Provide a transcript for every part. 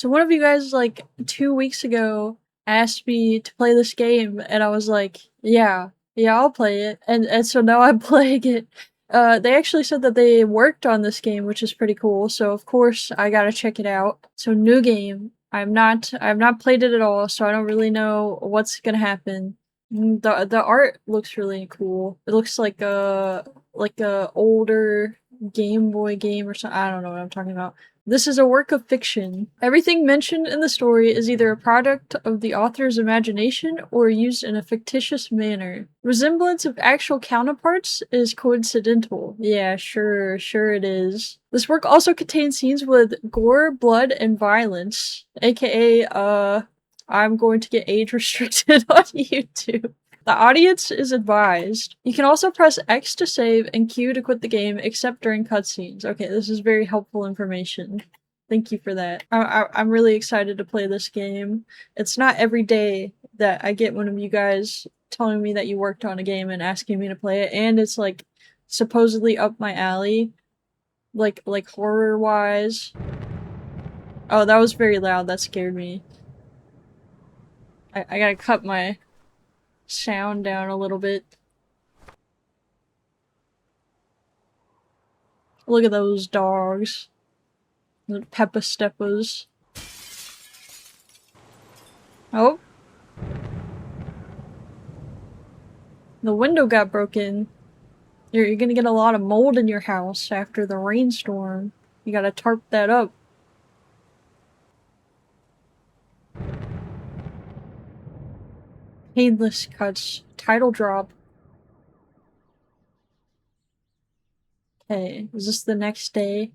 So one of you guys, like, 2 weeks ago asked me to play this game, and I was like, "Yeah, yeah, I'll play it." And so now I'm playing it. They actually said that they worked on this game, which is pretty cool, so of course I gotta check it out. So new game. I've not played it at all, so I don't really know what's gonna happen. The art looks really cool. It looks like a older Game Boy game or something. I don't know what I'm talking about. This is a work of fiction. Everything mentioned in the story is either a product of the author's imagination or used in a fictitious manner. Resemblance of actual counterparts is coincidental. Yeah, sure it is. This work also contains scenes with gore, blood, and violence, aka, I'm going to get age restricted on YouTube. The audience is advised. You can also press X to save and Q to quit the game, except during cutscenes. Okay, this is very helpful information. Thank you for that. I'm really excited to play this game. It's not every day that I get one of you guys telling me that you worked on a game and asking me to play it, and it's like supposedly up my alley, like horror wise. Oh, that was very loud. That scared me. I gotta cut my sound down a little bit. Look at those dogs. The Peppa Steppers. Oh. The window got broken. You're gonna get a lot of mold in your house after the rainstorm. You gotta tarp that up. Painless cuts. Title drop. Okay, is this the next day?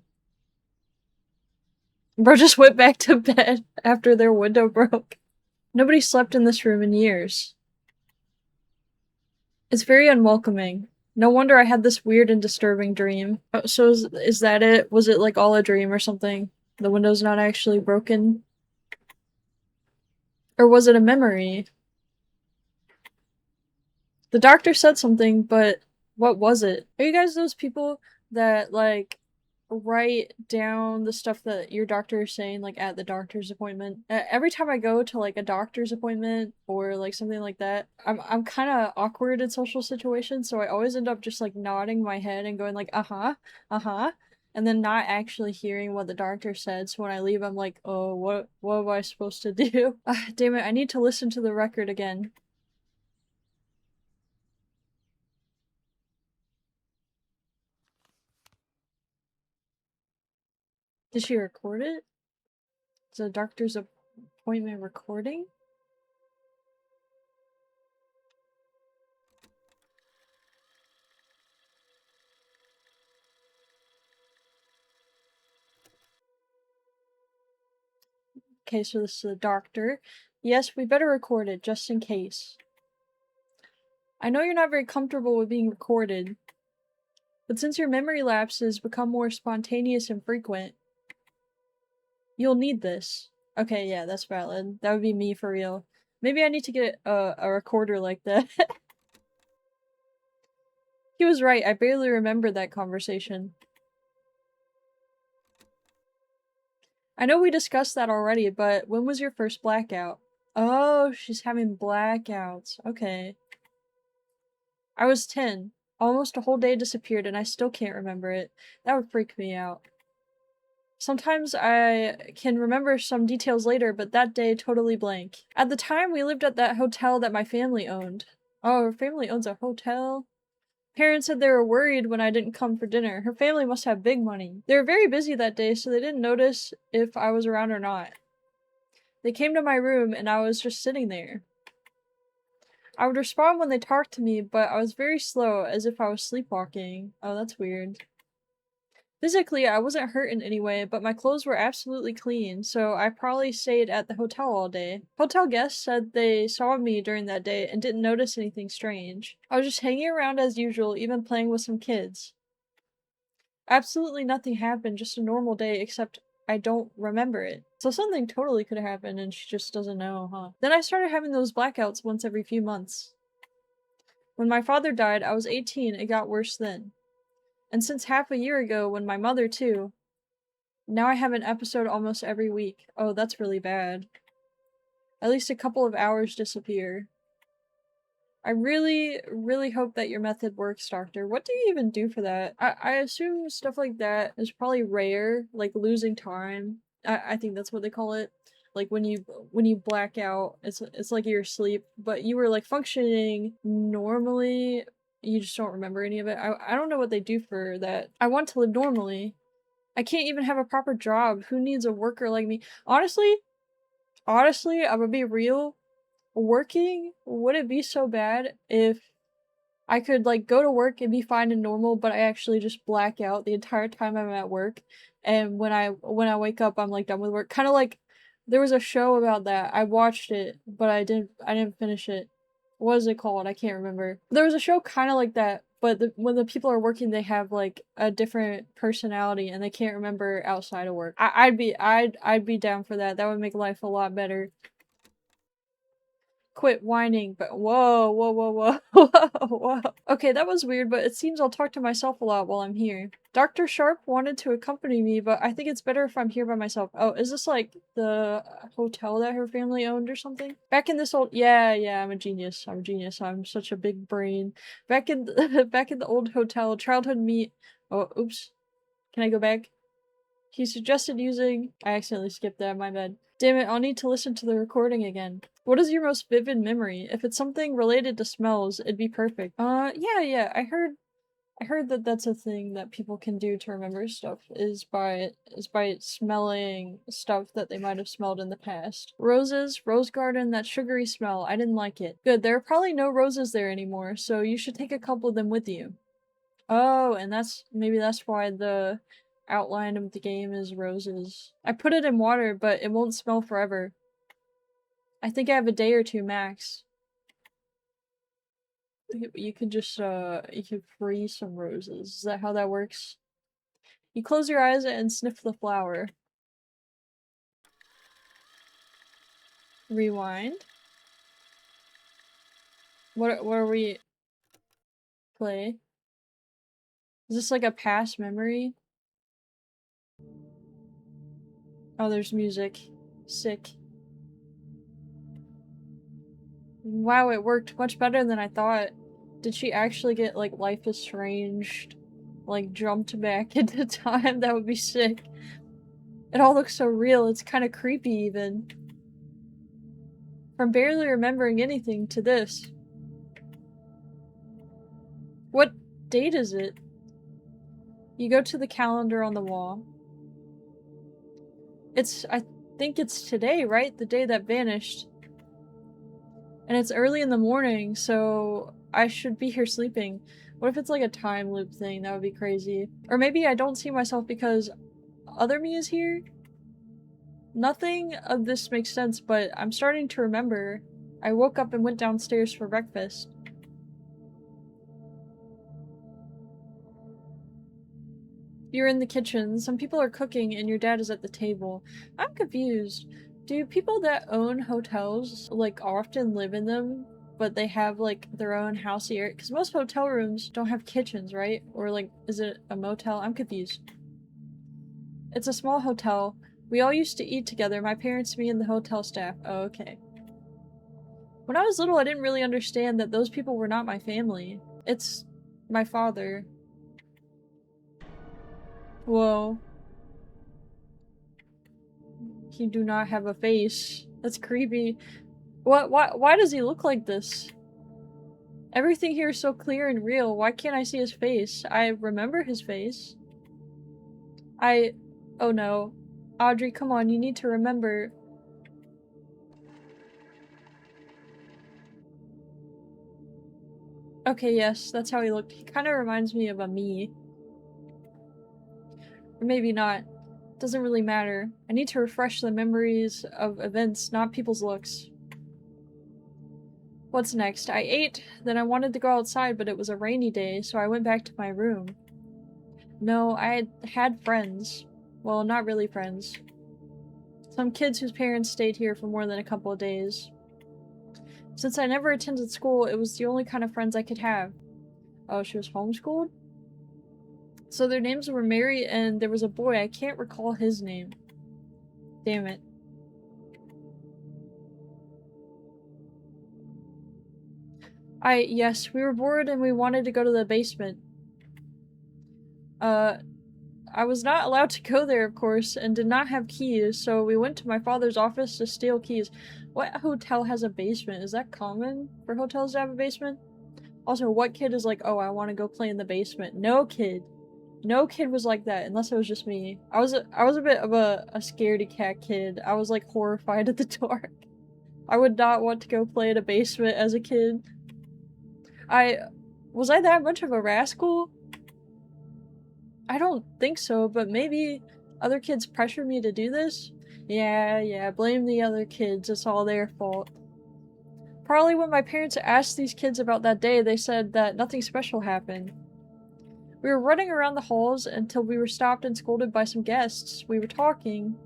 Bro just went back to bed after their window broke. Nobody slept in this room in years. It's very unwelcoming. No wonder I had this weird and disturbing dream. Oh, so is that it? Was it like all a dream or something? The window's not actually broken? Or was it a memory? The doctor said something, but what was it? Are you guys those people that, like, write down the stuff that your doctor is saying, like, at the doctor's appointment? Every time I go to, like, a doctor's appointment or, like, something like that, I'm kind of awkward in social situations, so I always end up just, like, nodding my head and going, like, uh-huh, uh-huh, and then not actually hearing what the doctor said, so when I leave, I'm like, oh, what am I supposed to do? Damn it, I need to listen to the record again. Did she record it? Is a doctor's appointment recording? Okay, so this is the doctor. Yes, we better record it, just in case. I know you're not very comfortable with being recorded, but since your memory lapses become more spontaneous and frequent, you'll need this. Okay, yeah, that's valid. That would be me for real. Maybe I need to get a recorder like that. He was right, I barely remember that conversation. I know we discussed that already, but when was your first blackout? Oh, she's having blackouts. Okay. I was 10. Almost a whole day disappeared and I still can't remember it. That would freak me out. Sometimes I can remember some details later, but that day totally blank. At the time, we lived at that hotel that my family owned. Oh, her family owns a hotel? Parents said they were worried when I didn't come for dinner. Her family must have big money. They were very busy that day, so they didn't notice if I was around or not. They came to my room and I was just sitting there. I would respond when they talked to me, but I was very slow, as if I was sleepwalking. Oh, that's weird. Physically, I wasn't hurt in any way, but my clothes were absolutely clean, so I probably stayed at the hotel all day. Hotel guests said they saw me during that day and didn't notice anything strange. I was just hanging around as usual, even playing with some kids. Absolutely nothing happened, just a normal day, except I don't remember it. So something totally could have happened and she just doesn't know, huh? Then I started having those blackouts once every few months. When my father died, I was 18, it got worse then. And since half a year ago, when my mother too. Now I have an episode almost every week. Oh, that's really bad. At least a couple of hours disappear. I really, really hope that your method works, Doctor. What do you even do for that? I assume stuff like that is probably rare, like losing time. I think that's what they call it. Like when you black out, it's like you're asleep, but you were like functioning normally. You just don't remember any of it. I don't know what they do for that. I want to live normally. I can't even have a proper job. Who needs a worker like me? Honestly, I'm gonna be real. Working, would it be so bad if I could like go to work and be fine and normal, but I actually just black out the entire time I'm at work, and when I wake up, I'm like done with work. Kind of like there was a show about that. I watched it, but I didn't finish it. What is it called? I can't remember. There was a show kind of like that, but when the people are working, they have like a different personality and they can't remember outside of work. I'd be down for that. That would make life a lot better. Quit whining, but whoa, whoa, whoa, whoa, whoa, whoa. Okay, that was weird, but it seems I'll talk to myself a lot while I'm here. Dr. Sharp wanted to accompany me, but I think it's better if I'm here by myself. Oh, is this like the hotel that her family owned or something? Back in this old— yeah, I'm a genius. I'm a genius. I'm such a big brain. Back in back in the old hotel, childhood meet— oh, oops. Can I go back? He suggested using— I accidentally skipped that, my bad. Damn it, I'll need to listen to the recording again. What is your most vivid memory? If it's something related to smells, it'd be perfect. Yeah, I heard that that's a thing that people can do to remember stuff, is by smelling stuff that they might have smelled in the past. Roses, rose garden, that sugary smell, I didn't like it. Good, there are probably no roses there anymore, so you should take a couple of them with you. Oh, and maybe that's why the outline of the game is roses. I put it in water, but it won't smell forever. I think I have a day or two max. You could just, you could freeze some roses. Is that how that works? You close your eyes and sniff the flower. Rewind. What are we— play? Is this like a past memory? Oh, there's music. Sick. Wow, it worked much better than I thought. Did she actually get, like, life estranged? Like, jumped back into time? That would be sick. It all looks so real, it's kinda creepy even. From barely remembering anything to this. What date is it? You go to the calendar on the wall. I think it's today, right? The day that vanished. And it's early in the morning, so I should be here sleeping. What if it's like a time loop thing? That would be crazy. Or maybe I don't see myself because other me is here? Nothing of this makes sense, but I'm starting to remember. I woke up and went downstairs for breakfast. You're in the kitchen, some people are cooking, and your dad is at the table. I'm confused. Do people that own hotels, like, often live in them, but they have, like, their own house area? Because most hotel rooms don't have kitchens, right? Or, like, is it a motel? I'm confused. It's a small hotel. We all used to eat together, my parents, me, and the hotel staff. Oh, okay. When I was little, I didn't really understand that those people were not my family. It's my father. Whoa. He do not have a face. That's creepy. Why does he look like this? Everything here is so clear and real. Why can't I see his face? I remember his face. Oh no. Audrey, come on, you need to remember. Okay, yes, that's how he looked. He kind of reminds me of a me. Or maybe not. Doesn't really matter. I need to refresh the memories of events, not people's looks. What's next? I ate, then I wanted to go outside, but it was a rainy day, so I went back to my room. No, I had friends. Well, not really friends. Some kids whose parents stayed here for more than a couple of days. Since I never attended school, it was the only kind of friends I could have. Oh, she was homeschooled? So their names were Mary and there was a boy. I can't recall his name. Damn it. Yes, we were bored and we wanted to go to the basement. I was not allowed to go there, of course, and did not have keys, so we went to my father's office to steal keys. What hotel has a basement? Is that common for hotels to have a basement? Also, what kid is like, oh, I want to go play in the basement? No kid. No kid was like that, unless it was just me. I was a bit of a scaredy cat kid. I was like horrified at the dark. I would not want to go play in a basement as a kid. Was I that much of a rascal? I don't think so, but maybe other kids pressured me to do this? Yeah, blame the other kids, it's all their fault. Probably when my parents asked these kids about that day, they said that nothing special happened. We were running around the halls until we were stopped and scolded by some guests. We were talking,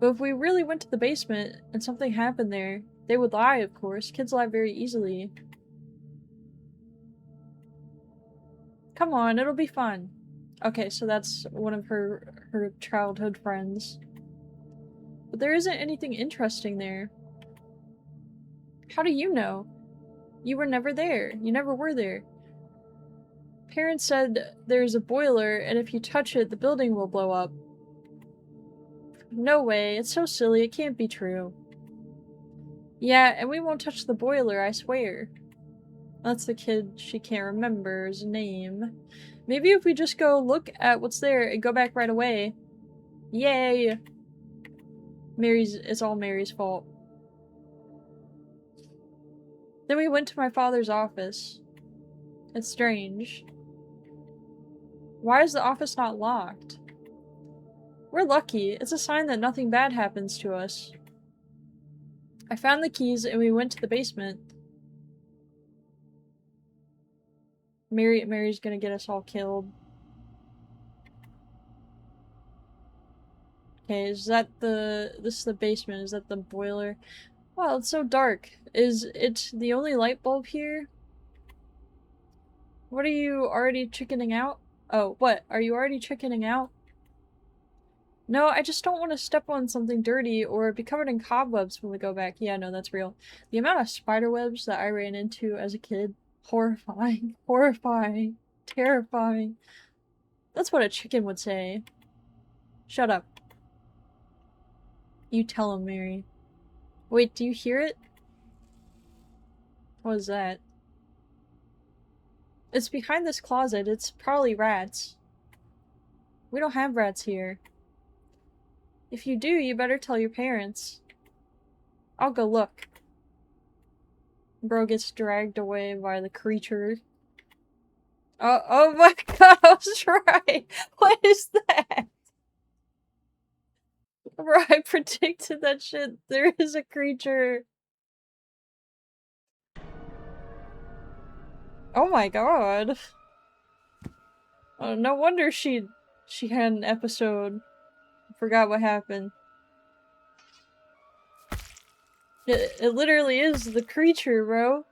but if we really went to the basement and something happened there, they would lie, of course. Kids lie very easily. Come on, it'll be fun. Okay, so that's one of her childhood friends. But there isn't anything interesting there. How do you know? You were never there. You never were there. Parents said there's a boiler, and if you touch it, the building will blow up. No way, it's so silly, it can't be true. Yeah, and we won't touch the boiler, I swear. That's the kid she can't remember his name. Maybe if we just go look at what's there and go back right away. Yay! It's all Mary's fault. Then we went to my father's office. It's strange. Why is the office not locked? We're lucky. It's a sign that nothing bad happens to us. I found the keys and we went to the basement. Mary's gonna get us all killed. Okay, this is the basement, is that the boiler? Wow, it's so dark. Is it the only light bulb here? What are you already chickening out? Oh, what? Are you already chickening out? No, I just don't want to step on something dirty or be covered in cobwebs when we go back. Yeah, no, that's real. The amount of spider webs that I ran into as a kid, horrifying, horrifying, terrifying. That's what a chicken would say. Shut up. You tell him, Mary. Wait, do you hear it? What is that? It's behind this closet. It's probably rats. We don't have rats here. If you do, you better tell your parents. I'll go look. Bro gets dragged away by the creature. Oh my god, I was right! What is that? Bro, I predicted that shit. There is a creature. Oh my god. Oh, no wonder she had an episode. Forgot what happened. It literally is the creature, bro.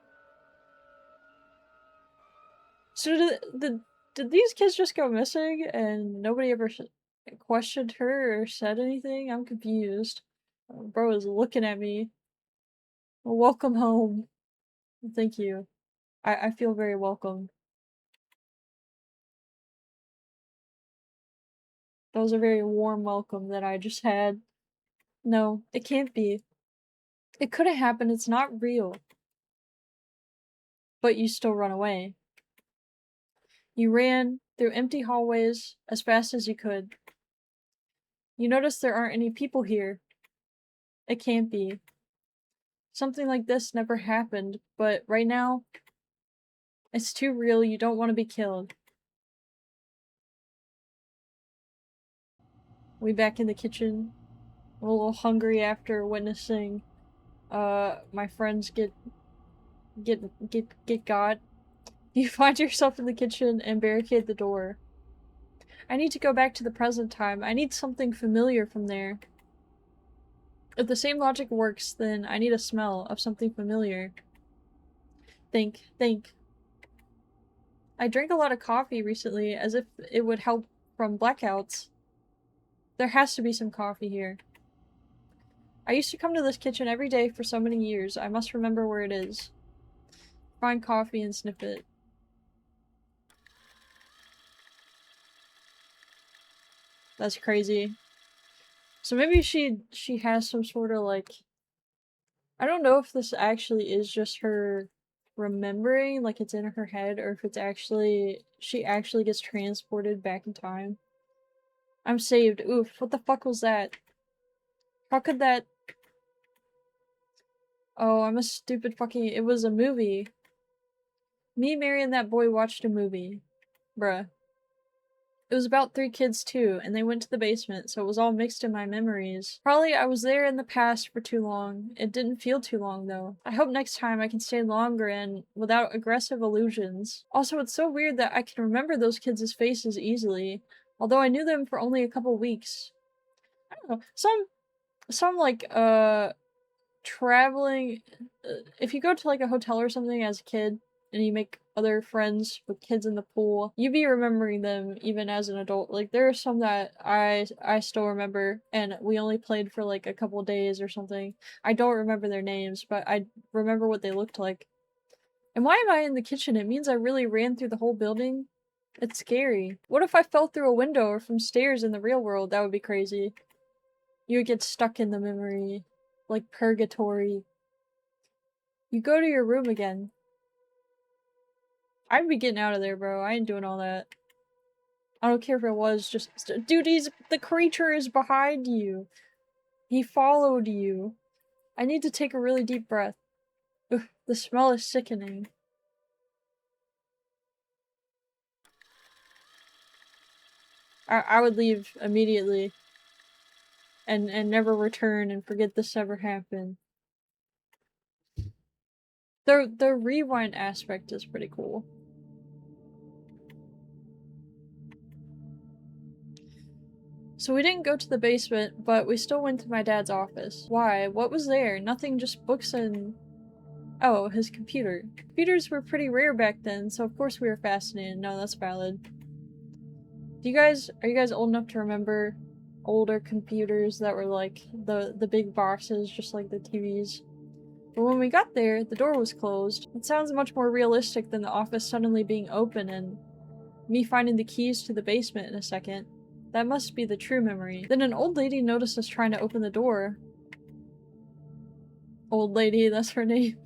So did these kids just go missing and nobody ever questioned her or said anything? I'm confused. Bro is looking at me. Well, welcome home. Thank you. I feel very welcome. That was a very warm welcome that I just had. No, it can't be. It could have happened, it's not real. But you still run away. You ran through empty hallways as fast as you could. You notice there aren't any people here. It can't be. Something like this never happened, but right now, it's too real, you don't want to be killed. We back in the kitchen. I'm a little hungry after witnessing my friends get got. You find yourself in the kitchen and barricade the door. I need to go back to the present time. I need something familiar from there. If the same logic works, then I need a smell of something familiar. Think. I drank a lot of coffee recently, as if it would help from blackouts. There has to be some coffee here. I used to come to this kitchen every day for so many years. I must remember where it is. Find coffee and sniff it. That's crazy. So maybe she has some sort of like, I don't know if this actually is just her remembering, like it's in her head, or if it's actually, she actually gets transported back in time. I'm saved. Oof, what the fuck was that? How could that— Oh, I'm a stupid fucking— it was a movie. Me, Mary, and that boy watched a movie. Bruh. It was about 3 kids too, and they went to the basement, so it was all mixed in my memories. Probably I was there in the past for too long. It didn't feel too long though. I hope next time I can stay longer and without aggressive illusions. Also, it's so weird that I can remember those kids' faces easily, although I knew them for only a couple weeks. I don't know. Some like, traveling— if you go to like a hotel or something as a kid and you make other friends with kids in the pool, you be remembering them even as an adult. Like there are some that I still remember, and we only played for like a couple days or something. I don't remember their names, but I remember what they looked like. And why am I in the kitchen? It means I really ran through the whole building. It's scary. What if I fell through a window or from stairs in the real world? That would be crazy. You would get stuck in the memory. Like purgatory. You go to your room again. I'd be getting out of there, bro. I ain't doing all that. I don't care if it was just— dude, the creature is behind you. He followed you. I need to take a really deep breath. Ugh, the smell is sickening. I would leave immediately. And never return and forget this ever happened. The rewind aspect is pretty cool. So we didn't go to the basement, but we still went to my dad's office. Why? What was there? Nothing, just books and— oh, his computer. Computers were pretty rare back then, so of course we were fascinated. No, that's valid. Are you guys old enough to remember older computers that were like the big boxes, just like the TVs? But when we got there, the door was closed. It sounds much more realistic than the office suddenly being open and me finding the keys to the basement in a second. That must be the true memory. Then an old lady noticed us trying to open the door. Old lady, that's her name.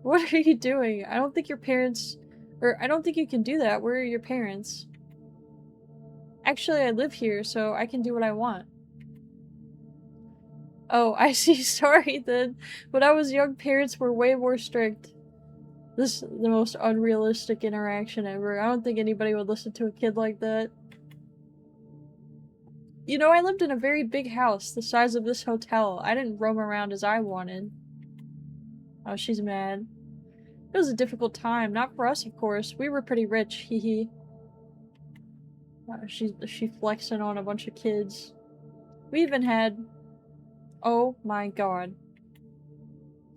What are you doing? I don't think your parents— or I don't think you can do that. Where are your parents? Actually, I live here, so I can do what I want. Oh, I see. Sorry then. When I was young, parents were way more strict. This is the most unrealistic interaction ever. I don't think anybody would listen to a kid like that. You know, I lived in a very big house, the size of this hotel. I didn't roam around as I wanted. Oh, she's mad. It was a difficult time. Not for us, of course. We were pretty rich, hee hee. She flexing on a bunch of kids. We even had— oh my god.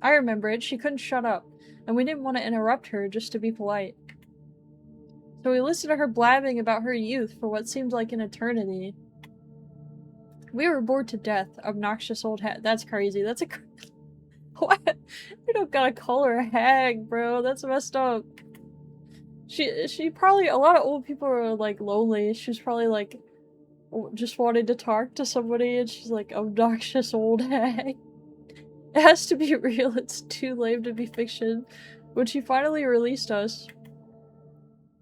I remember it. She couldn't shut up, and we didn't want to interrupt her just to be polite. So we listened to her blabbing about her youth for what seemed like an eternity. We were bored to death. Obnoxious old hag. That's crazy. That's a— what? We don't gotta call her a hag, bro. That's messed up. She probably— a lot of old people are like lonely. She's probably like just wanted to talk to somebody, and she's like, obnoxious old hag. It has to be real. It's too lame to be fiction. When she finally released us,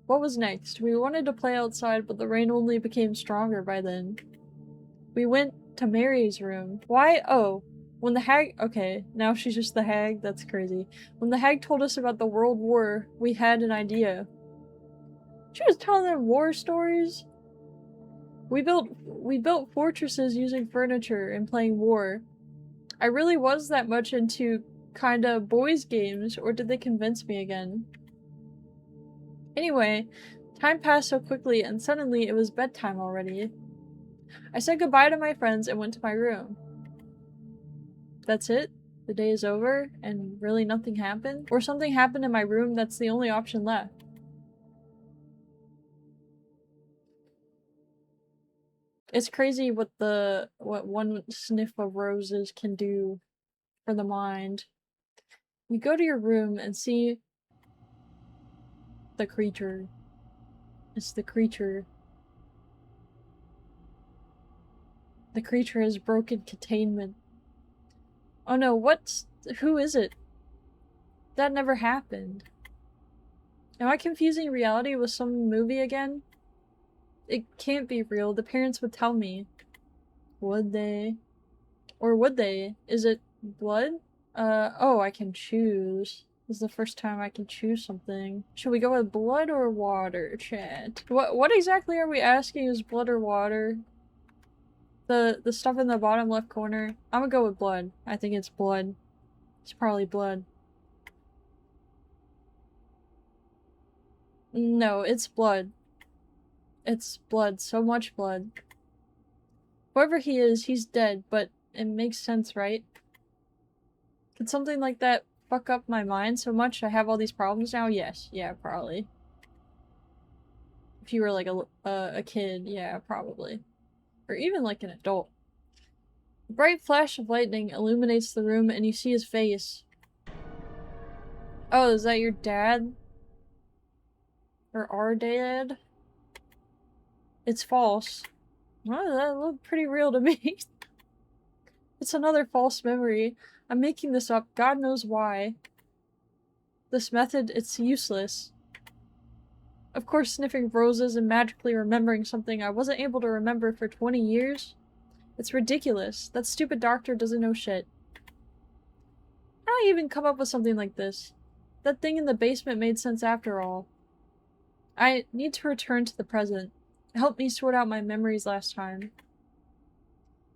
what was next? We wanted to play outside, but the rain only became stronger by then. We went to Mary's room. Why? Oh, when the hag— okay, now she's just the hag? That's crazy. When the hag told us about the World War, we had an idea. She was telling them war stories? We built fortresses using furniture and playing war. I really was that much into kinda boys games, or did they convince me again? Anyway, time passed so quickly and suddenly it was bedtime already. I said goodbye to my friends and went to my room. That's it? The day is over and really nothing happened? Or something happened in my room that's the only option left? It's crazy what one sniff of roses can do for the mind. You go to your room and see the creature. It's the creature. The creature has broken containment. Oh no, who is it? That never happened. Am I confusing reality with some movie again? It can't be real. The parents would tell me. Would they? Or would they? Is it blood? Oh, I can choose. This is the first time I can choose something. Should we go with blood or water, chat? What exactly are we asking? Is blood or water? The stuff in the bottom left corner? I'm gonna go with blood. I think it's blood. It's probably blood. No, it's blood. It's blood. So much blood. Whoever he is, he's dead, but it makes sense, right? Could something like that fuck up my mind so much I have all these problems now? Yes. Yeah, probably. If you were like a kid, yeah, probably. Or even like an adult. A bright flash of lightning illuminates the room and you see his face. Oh, is that your dad? Or our dad? It's false. Well, that looked pretty real to me. It's another false memory. I'm making this up. God knows why. This method, it's useless. Of course, sniffing roses and magically remembering something I wasn't able to remember for 20 years? It's ridiculous. That stupid doctor doesn't know shit. How did I even come up with something like this? That thing in the basement made sense after all. I need to return to the present. Help me sort out my memories last time.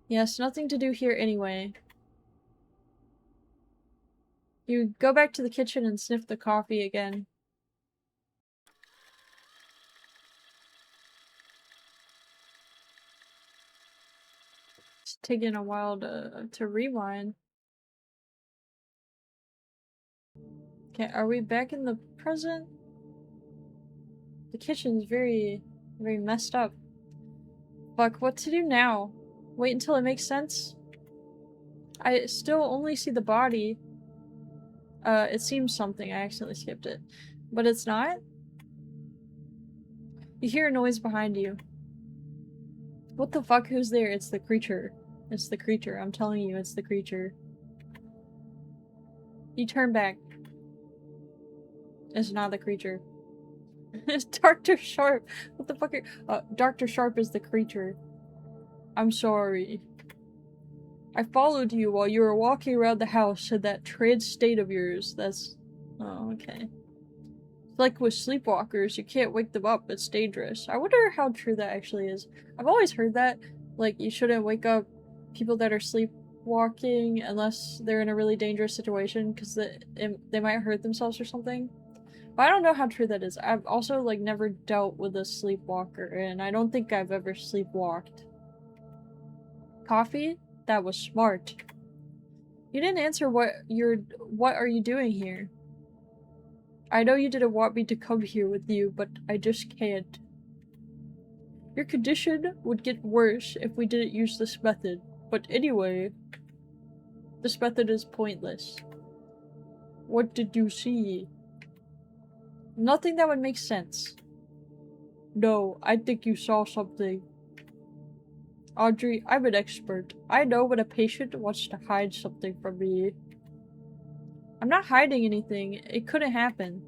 Yes, nothing to do here anyway. You go back to the kitchen and sniff the coffee again. It's taking a while to rewind. Okay, are we back in the present? The kitchen's very messed up. Fuck, what to do now? Wait until it makes sense? I still only see the body. It seems something. I accidentally skipped it. But it's not? You hear a noise behind you. What the fuck? Who's there? It's the creature. It's the creature. I'm telling you, it's the creature. You turn back. It's not the creature. It's Dr. Sharp. What the fuck are- Dr. Sharp is the creature. I'm sorry. I followed you while you were walking around the house in that trance state of yours. That's... Oh, okay. It's like with sleepwalkers, you can't wake them up, it's dangerous. I wonder how true that actually is. I've always heard that, like, you shouldn't wake up people that are sleepwalking unless they're in a really dangerous situation, because they might hurt themselves or something. But I don't know how true that is. I've also, like, never dealt with a sleepwalker, and I don't think I've ever sleepwalked. Coffee? That was smart. You didn't answer what are you doing here? I know you didn't want me to come here with you, but I just can't. Your condition would get worse if we didn't use this method, but anyway, this method is pointless. What did you see? Nothing that would make sense. No, I think you saw something. Audrey, I'm an expert. I know when a patient wants to hide something from me. I'm not hiding anything. It couldn't happen.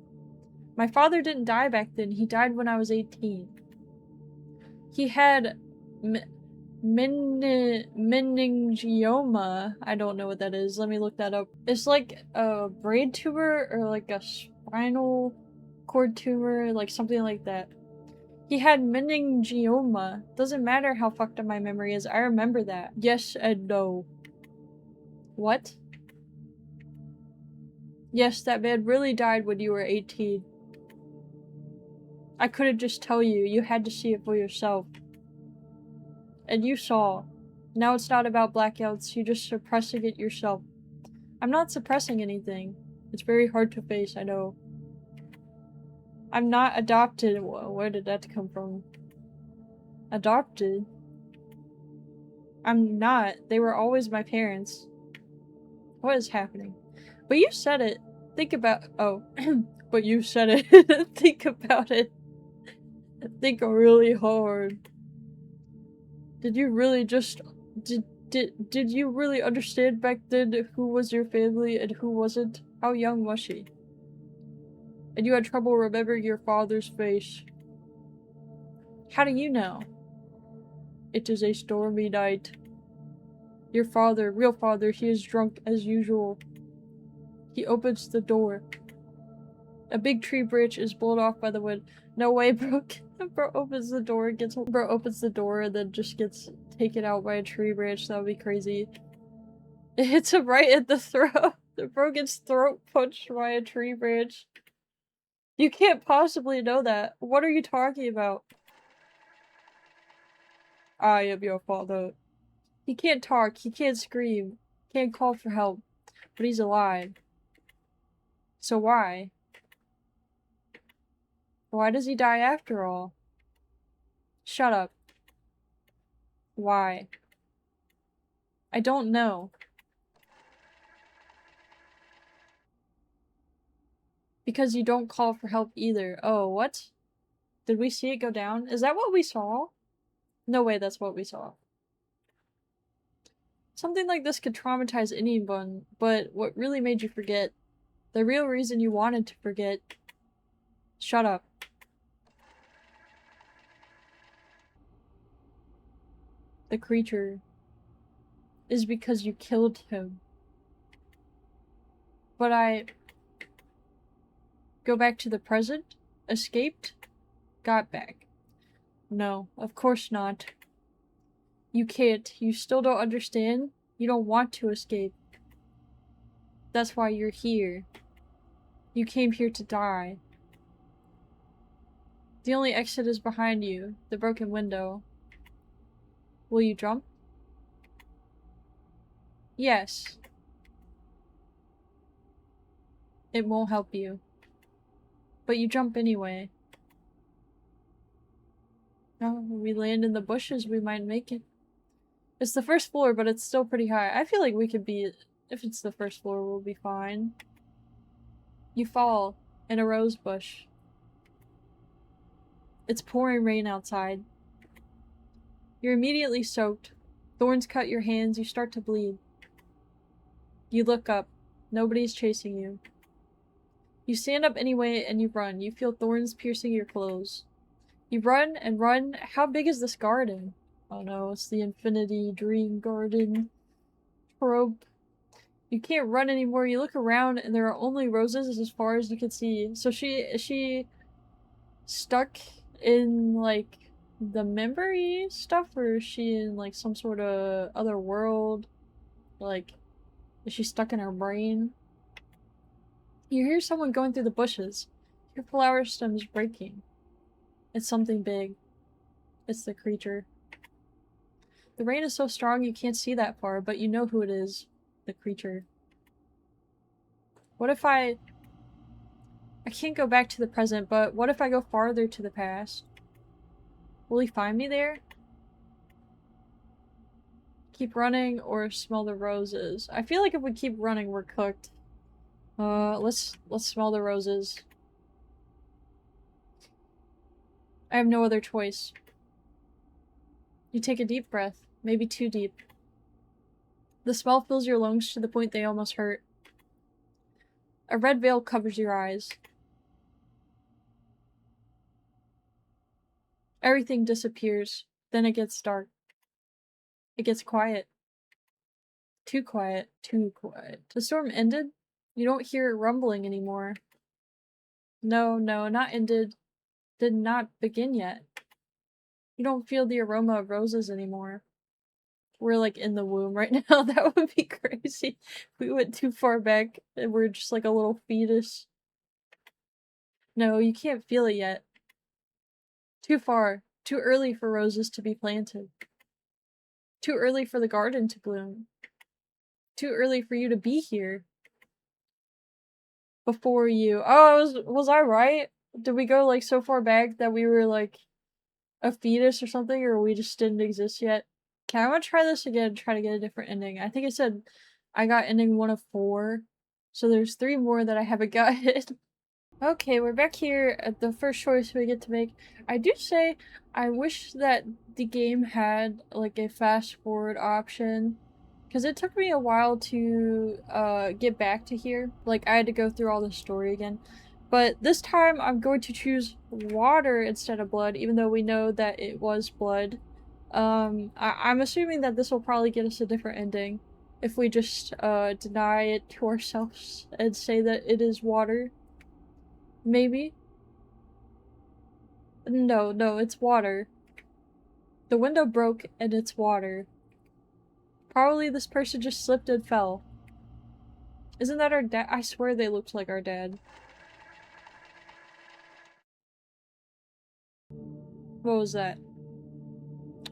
My father didn't die back then. He died when I was 18. He had meningioma. I don't know what that is. Let me look that up. It's like a brain tumor or like a spinal cord tumor, like something like that. He had meningioma. Doesn't matter how fucked up my memory is. I remember that. Yes and no. What? Yes, that man really died when you were 18. I couldn't just tell you. You had to see it for yourself. And you saw. Now it's not about blackouts. You're just suppressing it yourself. I'm not suppressing anything. It's very hard to face, I know. I'm not adopted. Where did that come from? Adopted? I'm not. They were always my parents. What is happening? But you said it. Think about- oh. But you said it. Think about it. Think really hard. Did you really just- did you really understand back then who was your family and who wasn't? How young was she? And you had trouble remembering your father's face. How do you know? It is a stormy night. Your father, real father, he is drunk as usual. He opens the door. A big tree branch is blown off by the wind. No way, bro. Bro opens the door, bro opens the door and then just gets taken out by a tree branch. That would be crazy. It hits him right in the throat. The bro gets throat punched by a tree branch. You can't possibly know that. What are you talking about? I am your father. He can't talk, he can't scream, can't call for help, but he's alive. So why? Why does he die after all? Shut up. Why? I don't know. Because you don't call for help either. Oh, what? Did we see it go down? Is that what we saw? No way that's what we saw. Something like this could traumatize anyone, but what really made you forget? The real reason you wanted to forget. Shut up. The creature is because you killed him. But I go back to the present? Escaped? Got back. No, of course not. You can't. You still don't understand? You don't want to escape. That's why you're here. You came here to die. The only exit is behind you, the broken window. Will you jump? Yes. It won't help you. But you jump anyway. No, when we land in the bushes, we might make it. It's the first floor, but it's still pretty high. I feel like we could be- if it's the first floor, we'll be fine. You fall in a rose bush. It's pouring rain outside. You're immediately soaked. Thorns cut your hands, you start to bleed. You look up. Nobody's chasing you. You stand up anyway and you run. You feel thorns piercing your clothes. You run and run. How big is this garden? Oh no, it's the Infinity Dream Garden trope. You can't run anymore. You look around and there are only roses as far as you can see. So is she stuck in like the memory stuff, or is she in like some sort of other world? Like, is she stuck in her brain? You hear someone going through the bushes. Your flower stem is breaking. It's something big. It's the creature. The rain is so strong you can't see that far, but you know who it is. The creature. What if I can't go back to the present, but what if I go farther to the past? Will he find me there? Keep running or smell the roses? I feel like if we keep running, we're cooked. Let's smell the roses. I have no other choice. You take a deep breath, maybe too deep. The smell fills your lungs to the point they almost hurt. A red veil covers your eyes. Everything disappears. Then it gets dark. It gets quiet. Too quiet. Too quiet. The storm ended? You don't hear it rumbling anymore. No, not ended. Did not begin yet. You don't feel the aroma of roses anymore. We're like in the womb right now. That would be crazy. We went too far back and we're just like a little fetus. No, you can't feel it yet. Too far. Too early for roses to be planted. Too early for the garden to bloom. Too early for you to be here. Before you. Oh, was I right? Did we go like so far back that we were like a fetus or something, or we just didn't exist yet? Okay, I'm gonna try this again, try to get a different ending. I think I said I got ending 1 of 4, so there's 3 more that I haven't gotten. Okay, we're back here at the first choice we get to make. I do say I wish that the game had like a fast forward option, because it took me a while to get back to here. Like I had to go through all the story again. But this time I'm going to choose water instead of blood, even though we know that it was blood. I'm assuming that this will probably get us a different ending if we just deny it to ourselves and say that it is water. Maybe? No, no, it's water. The window broke and it's water. Probably this person just slipped and fell. Isn't that our dad? I swear they looked like our dad. What was that?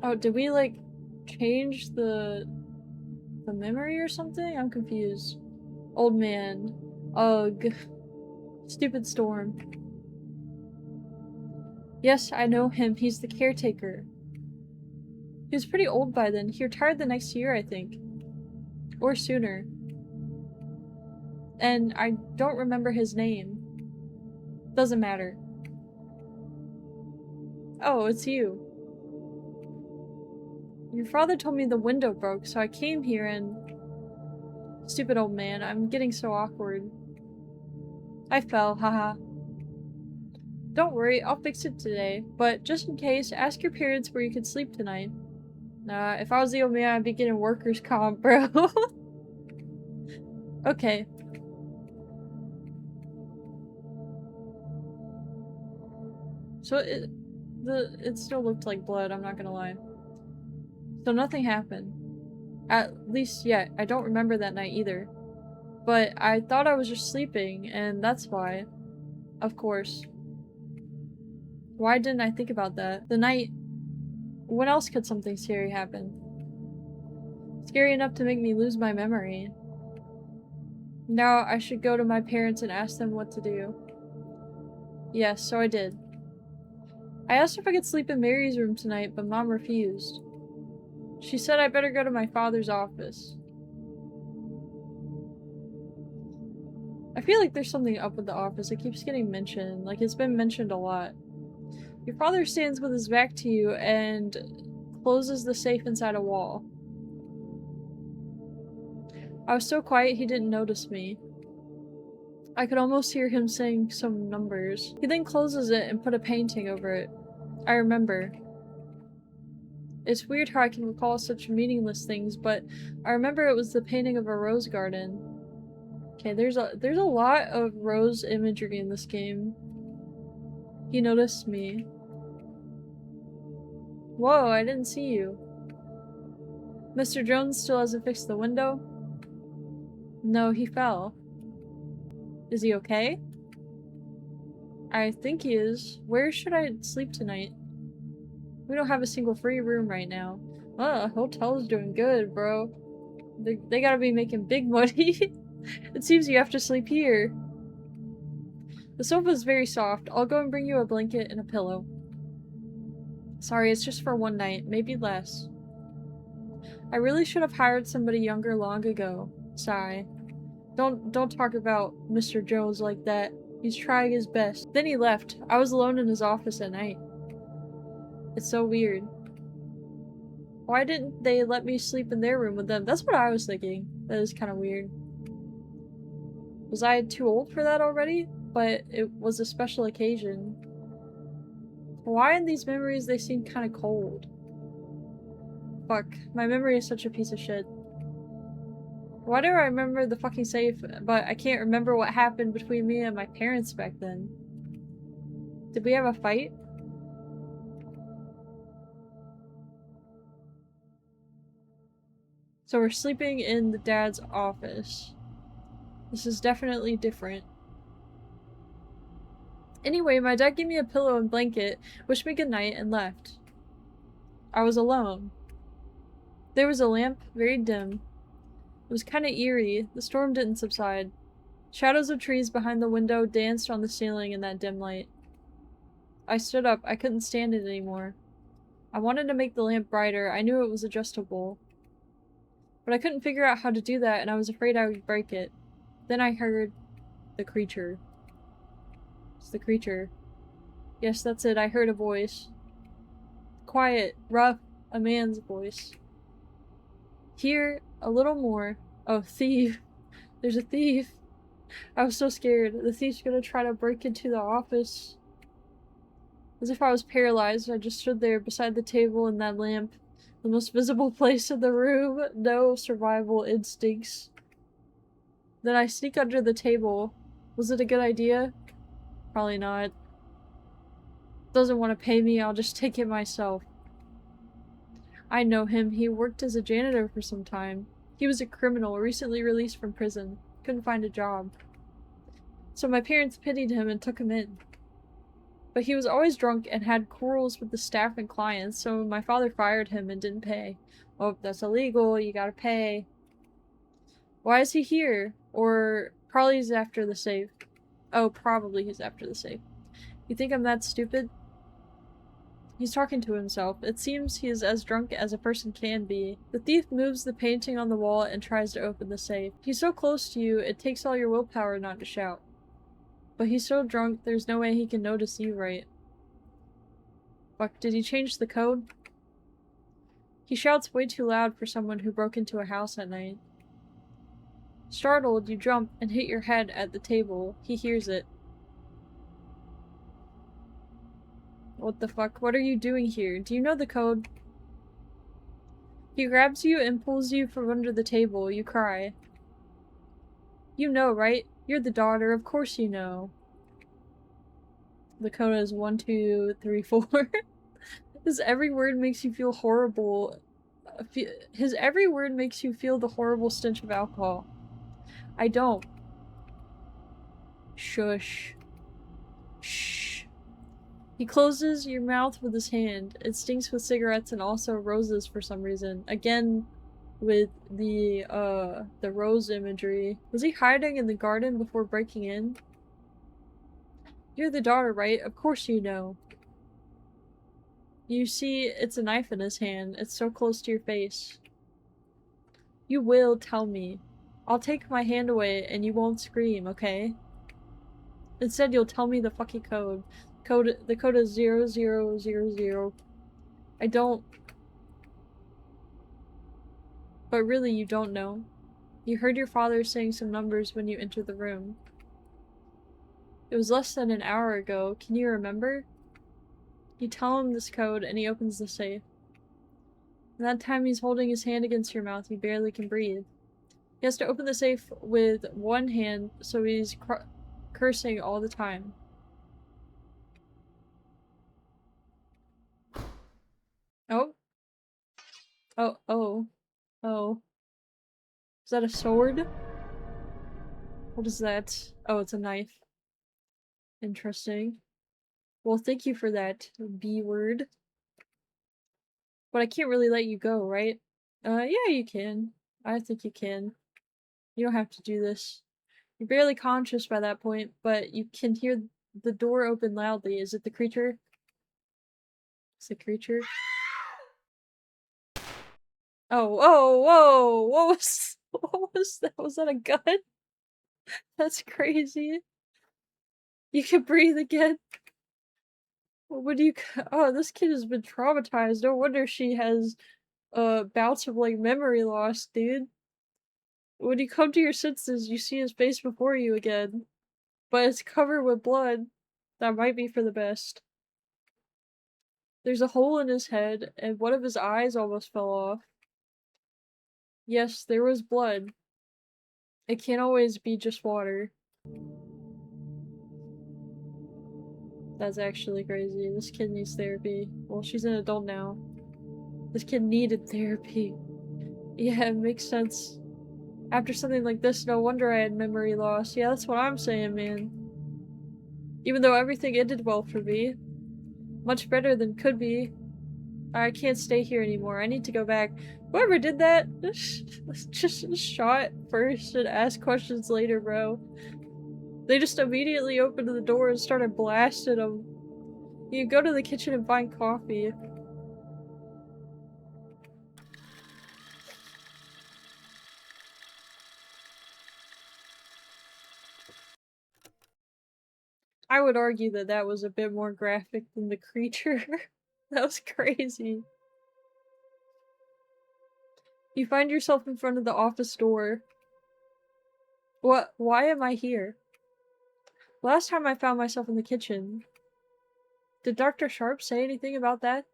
Oh, did we like change the memory or something? I'm confused. Old man. Ugh. Stupid storm. Yes, I know him. He's the caretaker. He was pretty old by then. He retired the next year, I think. Or sooner. And I don't remember his name. Doesn't matter. Oh, it's you. Your father told me the window broke, so I came here and... Stupid old man, I'm getting so awkward. I fell, haha. Don't worry, I'll fix it today, but just in case, ask your parents where you could sleep tonight. Nah, if I was the old man, I'd be getting workers' comp, bro. Okay. So it still looked like blood, I'm not gonna lie. So nothing happened. At least yet. I don't remember that night either. But I thought I was just sleeping, and that's why. Of course. Why didn't I think about that? The night... When else could something scary happen? Scary enough to make me lose my memory. Now I should go to my parents and ask them what to do. Yes, so I did. I asked if I could sleep in Mary's room tonight, but Mom refused. She said I better go to my father's office. I feel like there's something up with the office. It keeps getting mentioned. Like, it's been mentioned a lot. Your father stands with his back to you and closes the safe inside a wall. I was so quiet he didn't notice me. I could almost hear him saying some numbers. He then closes it and put a painting over it. I remember. It's weird how I can recall such meaningless things, but I remember it was the painting of a rose garden. Okay, there's a lot of rose imagery in this game. He noticed me. Whoa, I didn't see you. Mr. Jones still hasn't fixed the window? No, he fell. Is he okay? I think he is. Where should I sleep tonight? We don't have a single free room right now. Hotel's doing good, bro. They gotta be making big money. It seems you have to sleep here. The sofa's very soft. I'll go and bring you a blanket and a pillow. Sorry, it's just for one night, maybe less. I really should have hired somebody younger long ago. Sigh. Don't talk about Mr. Jones like that. He's trying his best. Then he left. I was alone in his office at night. It's so weird. Why didn't they let me sleep in their room with them? That's what I was thinking. That is kind of weird. Was I too old for that already? But it was a special occasion. Why in these memories they seem kind of cold? Fuck. My memory is such a piece of shit. Why do I remember the fucking safe, but I can't remember what happened between me and my parents back then? Did we have a fight? So we're sleeping in the dad's office. This is definitely different. Anyway, my dad gave me a pillow and blanket, wished me goodnight, and left. I was alone. There was a lamp, very dim. It was kind of eerie. The storm didn't subside. Shadows of trees behind the window danced on the ceiling in that dim light. I stood up. I couldn't stand it anymore. I wanted to make the lamp brighter. I knew it was adjustable. But I couldn't figure out how to do that, and I was afraid I would break it. Then I heard the creature. It's the creature. Yes, that's it. I heard a voice. Quiet, rough, a man's voice. Here, a little more. Oh, thief. There's a thief. I was so scared. The thief's gonna try to break into the office. As if I was paralyzed, I just stood there beside the table and that lamp. The most visible place in the room. No survival instincts. Then I sneak under the table. Was it a good idea? Probably not. Doesn't want to pay me, I'll just take it myself. I know him. He worked as a janitor for some time. He was a criminal, recently released from prison. Couldn't find a job. So my parents pitied him and took him in. But he was always drunk and had quarrels with the staff and clients, so my father fired him and didn't pay. Oh, that's illegal, you gotta pay. Why is he here? Or probably he's after the safe. Oh, probably he's after the safe. You think I'm that stupid? He's talking to himself. It seems he is as drunk as a person can be. The thief moves the painting on the wall and tries to open the safe. He's so close to you, it takes all your willpower not to shout. But he's so drunk, there's no way he can notice you right. Fuck, did he change the code? He shouts way too loud for someone who broke into a house at night. Startled, you jump and hit your head at the table. He hears it. What the fuck? What are you doing here? Do you know the code? He grabs you and pulls you from under the table. You cry. You know, right? You're the daughter. Of course you know. The code is 1, 2, 3, 4. His every word makes you feel horrible. His every word makes you feel the horrible stench of alcohol. I don't. Shush. Shh. He closes your mouth with his hand. It stinks with cigarettes and also roses for some reason. Again, with the rose imagery. Was he hiding in the garden before breaking in? You're the daughter, right? Of course you know. You see, it's a knife in his hand. It's so close to your face. You will tell me. I'll take my hand away and you won't scream, okay? Instead, you'll tell me the fucking code. The code is 0000. I don't. But really, you don't know. You heard your father saying some numbers when you entered the room. It was less than an hour ago. Can you remember? You tell him this code and he opens the safe. And that time he's holding his hand against your mouth, he barely can breathe. He has to open the safe with one hand, so he's cursing all the time. Oh. Oh, oh. Oh. Is that a sword? What is that? Oh, it's a knife. Interesting. Well, thank you for that, B word. But I can't really let you go, right? Yeah, you can. I think you can. You don't have to do this. You're barely conscious by that point, but you can hear the door open loudly. Is it the creature? It's the creature? Oh, oh, whoa! What was that? Was that a gun? That's crazy. You can breathe again. What do you- Oh, this kid has been traumatized. No wonder she has, bouts of, like, memory loss, dude. When you come to your senses, you see his face before you again. But it's covered with blood. That might be for the best. There's a hole in his head, and one of his eyes almost fell off. Yes, there was blood. It can't always be just water. That's actually crazy. This kid needs therapy. Well, she's an adult now. This kid needed therapy. Yeah, it makes sense. After something like this, no wonder I had memory loss. Yeah, that's what I'm saying, man. Even though everything ended well for me. Much better than could be. I can't stay here anymore. I need to go back. Whoever did that, just shot first and ask questions later, bro. They just immediately opened the door and started blasting them. You go to the kitchen and find coffee. I would argue that that was a bit more graphic than the creature. That was crazy. You find yourself in front of the office door. What? Why am I here? Last time I found myself in the kitchen. Did Dr. Sharp say anything about that?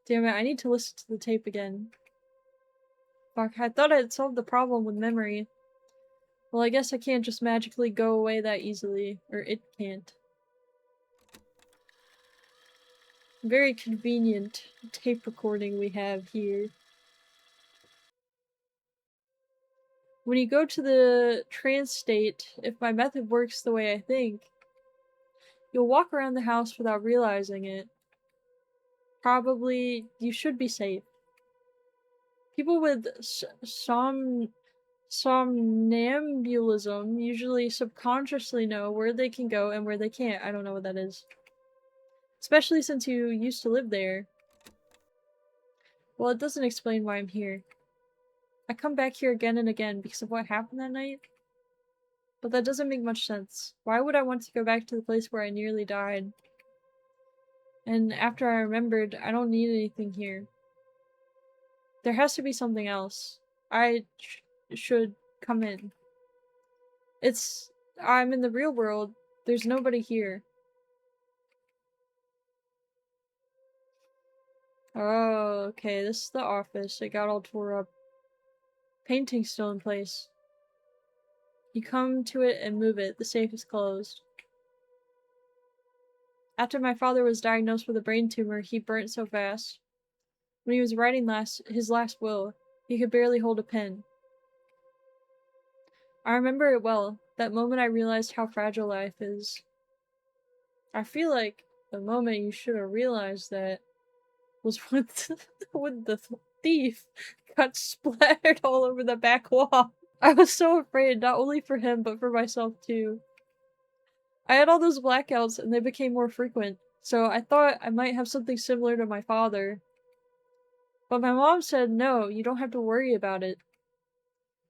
Damn it, I need to listen to the tape again. Fuck, I thought I had solved the problem with memory. Well, I guess I can't just magically go away that easily. Or it can't. Very convenient tape recording we have here. When you go to the trance state, if my method works the way I think, you'll walk around the house without realizing it. Probably, you should be safe. People with somnambulism usually subconsciously know where they can go and where they can't. I don't know what that is. Especially since you used to live there. Well, it doesn't explain why I'm here. I come back here again and again because of what happened that night. But that doesn't make much sense. Why would I want to go back to the place where I nearly died? And after I remembered, I don't need anything here. There has to be something else. I should come in. I'm in the real world. There's nobody here. Oh, okay, this is the office. It got all tore up. Painting's still in place. You come to it and move it. The safe is closed. After my father was diagnosed with a brain tumor, he burnt so fast. When he was writing his last will, he could barely hold a pen. I remember it well, that moment I realized how fragile life is. I feel like the moment you should have realized that was when the thief got splattered all over the back wall. I was so afraid, not only for him, but for myself too. I had all those blackouts and they became more frequent, so I thought I might have something similar to my father. But my mom said, no, you don't have to worry about it.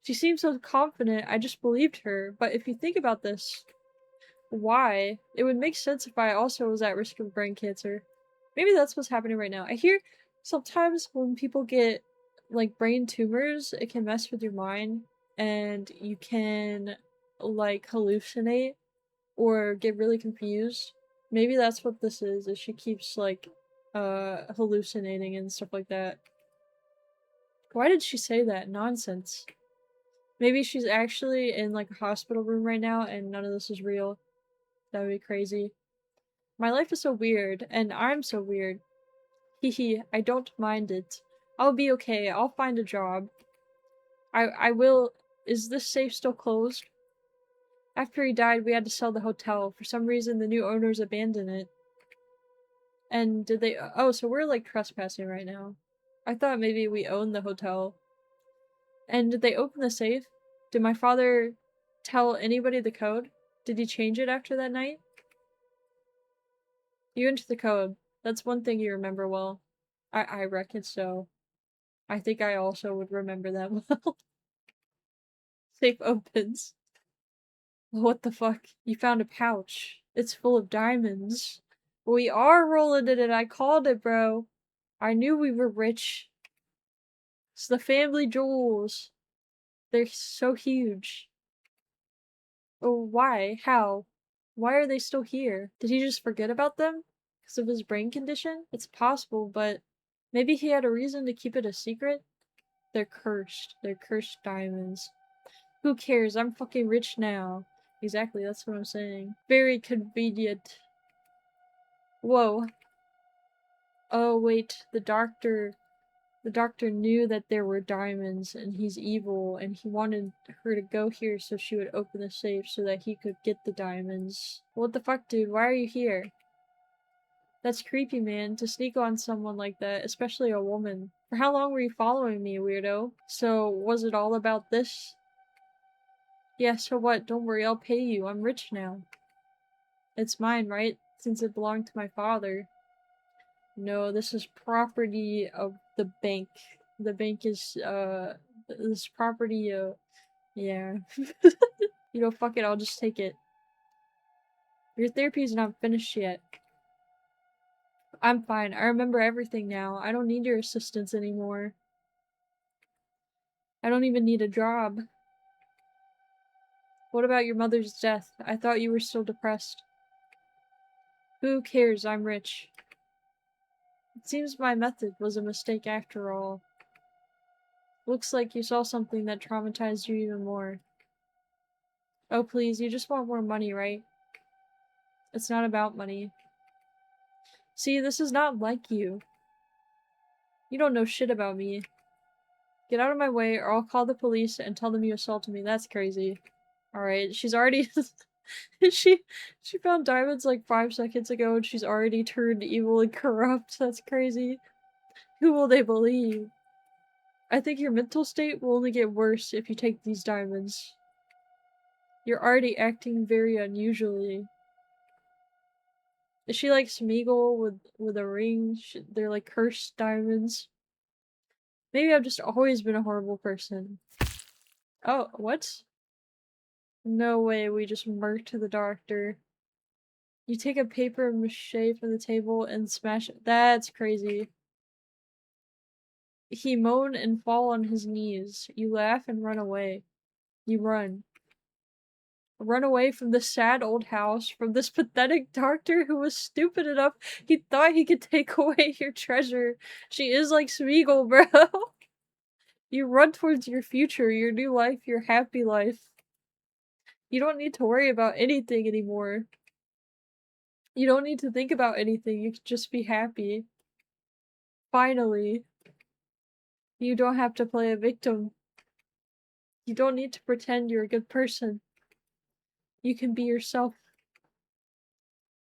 She seemed so confident, I just believed her, but if you think about this, why? It would make sense if I also was at risk of brain cancer. Maybe that's what's happening right now. I hear sometimes when people get, like, brain tumors, it can mess with your mind, and you can, like, hallucinate or get really confused. Maybe that's what this is she keeps, like, hallucinating and stuff like that. Why did she say that? Nonsense. Maybe she's actually in, like, a hospital room right now and none of this is real. That would be crazy. My life is so weird, and I'm so weird. Hehe, I don't mind it. I'll be okay, I'll find a job. I will- Is this safe still closed? After he died, we had to sell the hotel. For some reason, the new owners abandoned it. And did they- Oh, so we're, like, trespassing right now. I thought maybe we owned the hotel. And did they open the safe? Did my father tell anybody the code? Did he change it after that night? You entered the code. That's one thing you remember well. I reckon so. I think I also would remember that well. Safe opens. What the fuck? You found a pouch. It's full of diamonds. We are rolling in it. I called it, bro. I knew we were rich. It's the family jewels. They're so huge. Oh, why? How? Why are they still here? Did he just forget about them? Because of his brain condition? It's possible, but maybe he had a reason to keep it a secret? They're cursed. They're cursed diamonds. Who cares? I'm fucking rich now. Exactly, that's what I'm saying. Very convenient. Whoa. Oh, wait. The doctor knew that there were diamonds, and he's evil, and he wanted her to go here so she would open the safe so that he could get the diamonds. What the fuck, dude? Why are you here? That's creepy, man, to sneak on someone like that, especially a woman. For how long were you following me, weirdo? So, was it all about this? Yeah, so what? Don't worry, I'll pay you. I'm rich now. It's mine, right? Since it belonged to my father. No, this is property of the bank. The bank is, this property, yeah. You know, fuck it, I'll just take it. Your therapy's not finished yet. I'm fine. I remember everything now. I don't need your assistance anymore. I don't even need a job. What about your mother's death? I thought you were still depressed. Who cares? I'm rich. It seems my method was a mistake after all. Looks like you saw something that traumatized you even more. Oh please, you just want more money, right? It's not about money. See, this is not like you. You don't know shit about me. Get out of my way or I'll call the police and tell them you assaulted me. That's crazy. Alright, she's already- she found diamonds like 5 seconds ago and she's already turned evil and corrupt. That's crazy. Who will they believe? I think your mental state will only get worse if you take these diamonds. You're already acting very unusually. Is she like Smeagol with a ring? They're like cursed diamonds. Maybe I've just always been a horrible person. Oh, what? No way, we just murked the doctor. You take a paper mache from the table and smash it. That's crazy. He moan and fall on his knees. You laugh and run away. You run. Run away from this sad old house, from this pathetic doctor who was stupid enough he thought he could take away your treasure. She is like Smeagol, bro. You run towards your future, your new life, your happy life. You don't need to worry about anything anymore. You don't need to think about anything, you can just be happy. Finally. You don't have to play a victim. You don't need to pretend you're a good person. You can be yourself.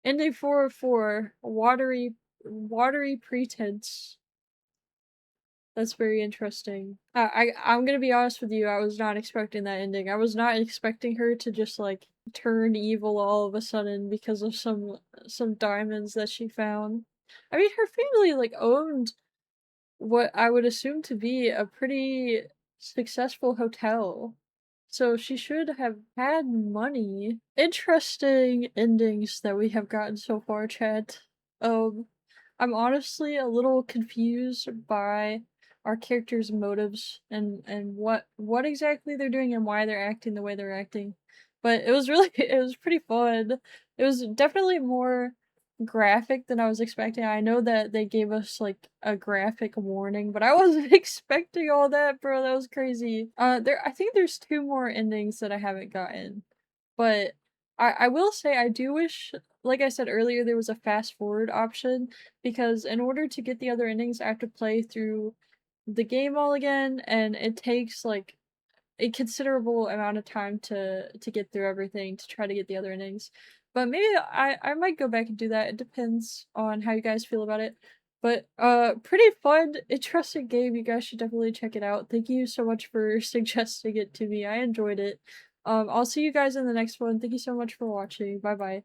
Ending 404, watery pretense. That's very interesting. I'm gonna be honest with you, I was not expecting that ending. I was not expecting her to just like turn evil all of a sudden because of some diamonds that she found. I mean, her family like owned what I would assume to be a pretty successful hotel. So she should have had money. Interesting endings that we have gotten so far, chat. I'm honestly a little confused by our characters' motives and what exactly they're doing and why they're acting the way they're acting. But it was really it was pretty fun. It was definitely more graphic than I was expecting. I know that they gave us like a graphic warning, but I wasn't expecting all that, bro. That was crazy. I think there's 2 more endings that I haven't gotten. But I will say I do wish, like I said earlier, there was a fast forward option because in order to get the other endings, I have to play through the game all again, and it takes like a considerable amount of time to get through everything to try to get the other endings. But maybe I might go back and do that. It depends on how you guys feel about it. But pretty fun, interesting game. You guys should definitely check it out. Thank you so much for suggesting it to me. I enjoyed it. I'll see you guys in the next one. Thank you so much for watching. Bye bye.